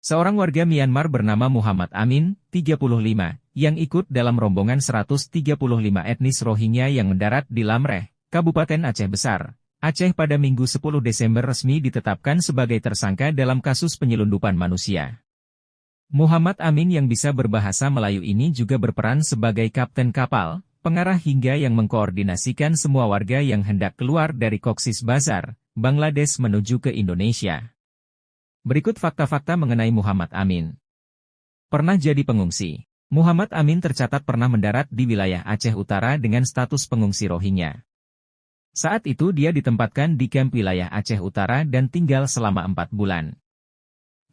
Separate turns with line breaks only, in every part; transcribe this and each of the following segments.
Seorang warga Myanmar bernama Muhammad Amin, 35, yang ikut dalam rombongan 135 etnis Rohingya yang mendarat di Lamreh, Kabupaten Aceh Besar, Aceh pada Minggu 10 Desember resmi ditetapkan sebagai tersangka dalam kasus penyelundupan manusia. Muhammad Amin yang bisa berbahasa Melayu ini juga berperan sebagai kapten kapal, pengarah hingga yang mengkoordinasikan semua warga yang hendak keluar dari Cox's Bazar, Bangladesh menuju ke Indonesia. Berikut fakta-fakta mengenai Muhammad Amin. Pernah jadi pengungsi. Muhammad Amin tercatat pernah mendarat di wilayah Aceh Utara dengan status pengungsi Rohingya. Saat itu dia ditempatkan di kamp wilayah Aceh Utara dan tinggal selama 4 bulan.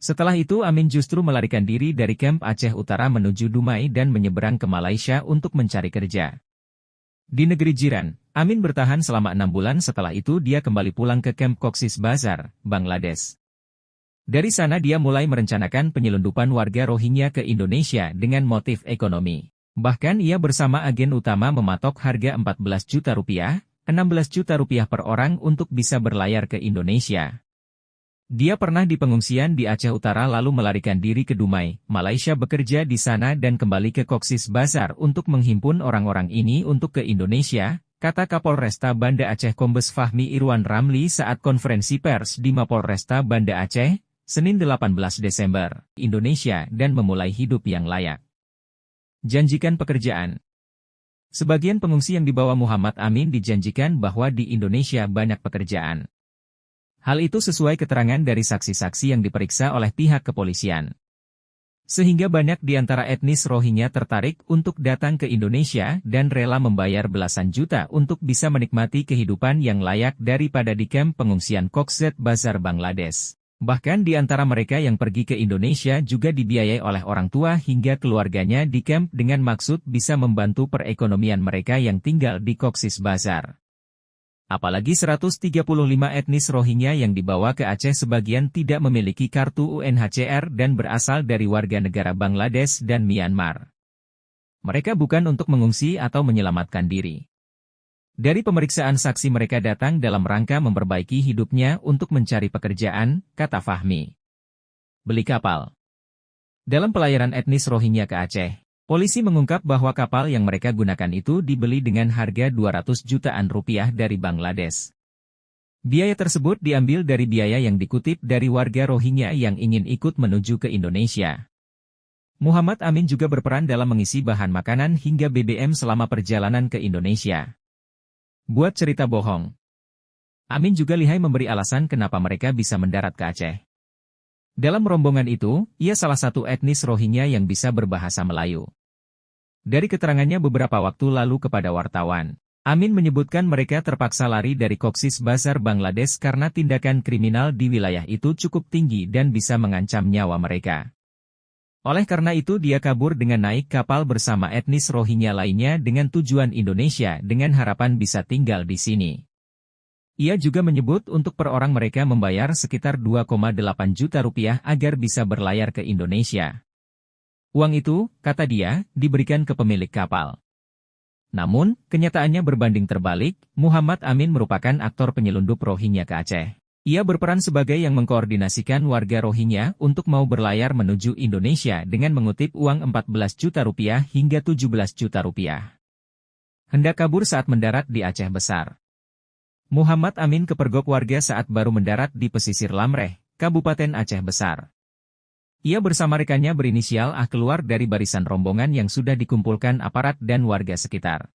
Setelah itu Amin justru melarikan diri dari kamp Aceh Utara menuju Dumai dan menyeberang ke Malaysia untuk mencari kerja. Di negeri jiran, Amin bertahan selama 6 bulan setelah itu dia kembali pulang ke kamp Cox's Bazar, Bangladesh. Dari sana dia mulai merencanakan penyelundupan warga Rohingya ke Indonesia dengan motif ekonomi. Bahkan ia bersama agen utama mematok harga 14 juta rupiah, 16 juta rupiah per orang untuk bisa berlayar ke Indonesia. Dia pernah di pengungsian di Aceh Utara lalu melarikan diri ke Dumai, Malaysia bekerja di sana dan kembali ke Cox's Bazar untuk menghimpun orang-orang ini untuk ke Indonesia, kata Kapolresta Banda Aceh Kombes Fahmi Irwan Ramli saat konferensi pers di Mapolresta Banda Aceh, Senin 18 Desember, Indonesia dan memulai hidup yang layak. Janjikan pekerjaan. Sebagian pengungsi yang dibawa Muhammad Amin dijanjikan bahwa di Indonesia banyak pekerjaan. Hal itu sesuai keterangan dari saksi-saksi yang diperiksa oleh pihak kepolisian. Sehingga banyak di antara etnis Rohingya tertarik untuk datang ke Indonesia dan rela membayar belasan juta untuk bisa menikmati kehidupan yang layak daripada di kamp pengungsian Cox's Bazar Bangladesh. Bahkan di antara mereka yang pergi ke Indonesia juga dibiayai oleh orang tua hingga keluarganya di kamp dengan maksud bisa membantu perekonomian mereka yang tinggal di Cox's Bazar. Apalagi 135 etnis Rohingya yang dibawa ke Aceh sebagian tidak memiliki kartu UNHCR dan berasal dari warga negara Bangladesh dan Myanmar. Mereka bukan untuk mengungsi atau menyelamatkan diri. Dari pemeriksaan saksi mereka datang dalam rangka memperbaiki hidupnya untuk mencari pekerjaan, kata Fahmi. Beli kapal. Dalam pelayaran etnis Rohingya ke Aceh, polisi mengungkap bahwa kapal yang mereka gunakan itu dibeli dengan harga 200 jutaan rupiah dari Bangladesh. Biaya tersebut diambil dari biaya yang dikutip dari warga Rohingya yang ingin ikut menuju ke Indonesia. Muhammad Amin juga berperan dalam mengisi bahan makanan hingga BBM selama perjalanan ke Indonesia. Buat cerita bohong. Amin juga lihai memberi alasan kenapa mereka bisa mendarat ke Aceh. Dalam rombongan itu, ia salah satu etnis Rohingya yang bisa berbahasa Melayu. Dari keterangannya beberapa waktu lalu kepada wartawan, Amin menyebutkan mereka terpaksa lari dari Cox's Bazar Bangladesh karena tindakan kriminal di wilayah itu cukup tinggi dan bisa mengancam nyawa mereka. Oleh karena itu dia kabur dengan naik kapal bersama etnis Rohingya lainnya dengan tujuan Indonesia dengan harapan bisa tinggal di sini. Ia juga menyebut untuk per orang mereka membayar sekitar 2,8 juta rupiah agar bisa berlayar ke Indonesia. Uang itu, kata dia, diberikan ke pemilik kapal. Namun, kenyataannya berbanding terbalik, Muhammad Amin merupakan aktor penyelundup Rohingya ke Aceh. Ia berperan sebagai yang mengkoordinasikan warga Rohingya untuk mau berlayar menuju Indonesia dengan mengutip uang 14 juta rupiah hingga 17 juta rupiah. Hendak kabur saat mendarat di Aceh Besar. Muhammad Amin kepergok warga saat baru mendarat di pesisir Lamreh, Kabupaten Aceh Besar. Ia bersama rekannya berinisial A keluar dari barisan rombongan yang sudah dikumpulkan aparat dan warga sekitar.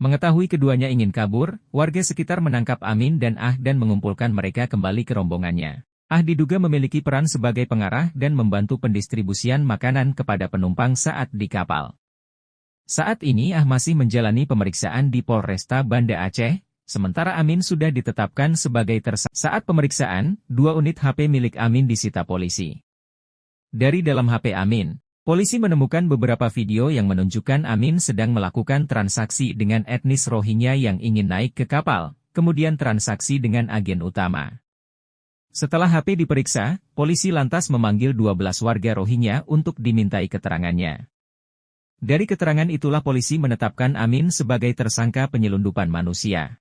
Mengetahui keduanya ingin kabur, warga sekitar menangkap Amin dan Ah dan mengumpulkan mereka kembali ke rombongannya. Ah diduga memiliki peran sebagai pengarah dan membantu pendistribusian makanan kepada penumpang saat di kapal. Saat ini Ah masih menjalani pemeriksaan di Polresta Banda Aceh, sementara Amin sudah ditetapkan sebagai tersangka. Saat pemeriksaan, 2 unit HP milik Amin disita polisi. Dari dalam HP Amin, polisi menemukan beberapa video yang menunjukkan Amin sedang melakukan transaksi dengan etnis Rohingya yang ingin naik ke kapal, kemudian transaksi dengan agen utama. Setelah HP diperiksa, polisi lantas memanggil 12 warga Rohingya untuk dimintai keterangannya. Dari keterangan itulah polisi menetapkan Amin sebagai tersangka penyelundupan manusia.